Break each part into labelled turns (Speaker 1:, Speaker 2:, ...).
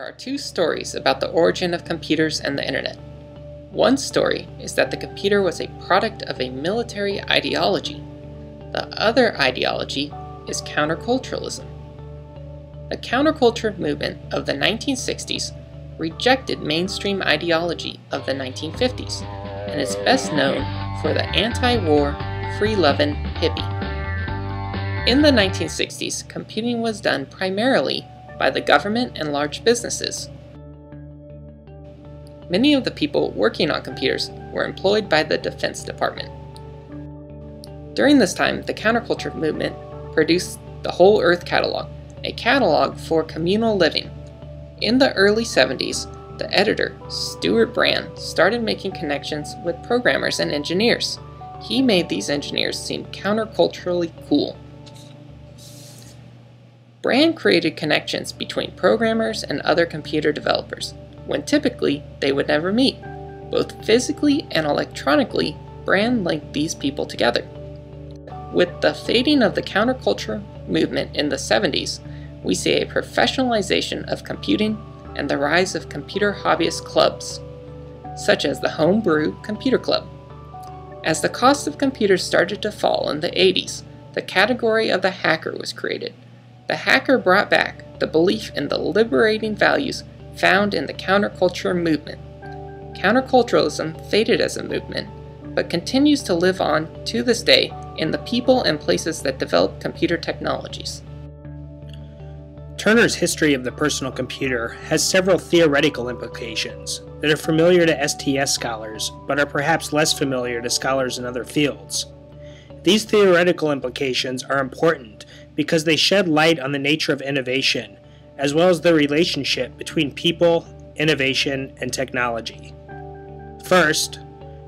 Speaker 1: There are two stories about the origin of computers and the internet. One story is that the computer was a product of a military ideology. The other ideology is counterculturalism. The counterculture movement of the 1960s rejected mainstream ideology of the 1950s and is best known for the anti-war, free-lovin' hippie. In the 1960s, computing was done primarily by the government and large businesses. Many of the people working on computers were employed by the Defense Department. During this time, the counterculture movement produced the Whole Earth Catalog, a catalog for communal living. In the early 70s, the editor, Stewart Brand, started making connections with programmers and engineers. He made these engineers seem counterculturally cool. Brand created connections between programmers and other computer developers, when typically they would never meet. Both physically and electronically, Brand linked these people together. With the fading of the counterculture movement in the 70s, we see a professionalization of computing and the rise of computer hobbyist clubs, such as the Homebrew Computer Club. As the cost of computers started to fall in the 80s, the category of the hacker was created. The hacker brought back the belief in the liberating values found in the counterculture movement. Counterculturalism faded as a movement, but continues to live on to this day in the people and places that develop computer technologies.
Speaker 2: Turner's history of the personal computer has several theoretical implications that are familiar to STS scholars, but are perhaps less familiar to scholars in other fields. These theoretical implications are important because they shed light on the nature of innovation, as well as the relationship between people, innovation, and technology. First,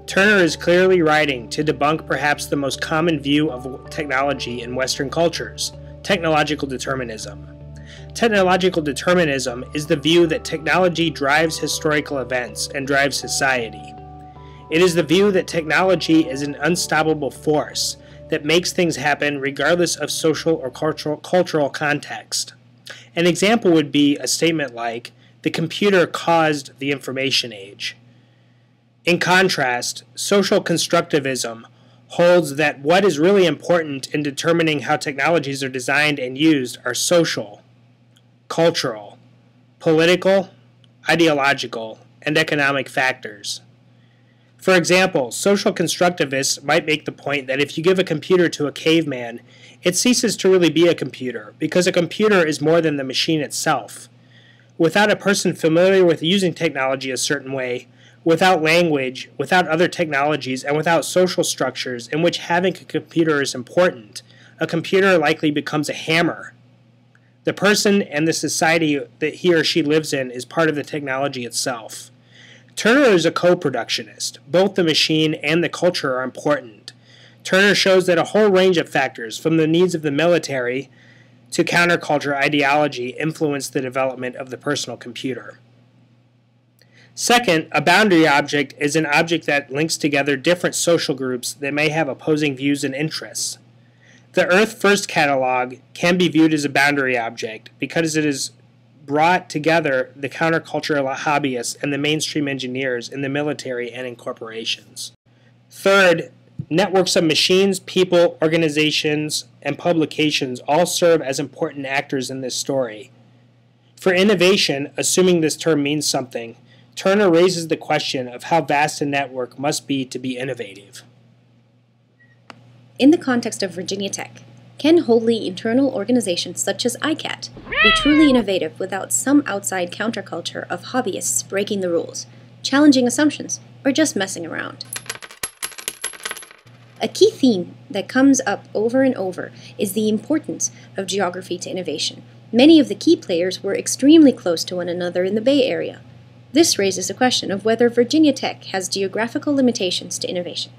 Speaker 2: Turner is clearly writing to debunk perhaps the most common view of technology in Western cultures, technological determinism. Technological determinism is the view that technology drives historical events and drives society. It is the view that technology is an unstoppable force that makes things happen regardless of social or cultural context. An example would be a statement like, "The computer caused the information age." In contrast, social constructivism holds that what is really important in determining how technologies are designed and used are social, cultural, political, ideological, and economic factors. For example, social constructivists might make the point that if you give a computer to a caveman, it ceases to really be a computer, because a computer is more than the machine itself. Without a person familiar with using technology a certain way, without language, without other technologies, and without social structures in which having a computer is important, a computer likely becomes a hammer. The person and the society that he or she lives in is part of the technology itself. Turner is a co-productionist. Both the machine and the culture are important. Turner shows that a whole range of factors, from the needs of the military to counterculture ideology, influence the development of the personal computer. Second, a boundary object is an object that links together different social groups that may have opposing views and interests. The Earth First catalog can be viewed as a boundary object because it has brought together the countercultural hobbyists and the mainstream engineers in the military and in corporations. Third, networks of machines, people, organizations, and publications all serve as important actors in this story. For innovation, assuming this term means something, Turner raises the question of how vast a network must be to be innovative.
Speaker 3: In the context of Virginia Tech, can wholly internal organizations such as ICAT be truly innovative without some outside counterculture of hobbyists breaking the rules, challenging assumptions, or just messing around? A key theme that comes up over and over is the importance of geography to innovation. Many of the key players were extremely close to one another in the Bay Area. This raises the question of whether Virginia Tech has geographical limitations to innovation.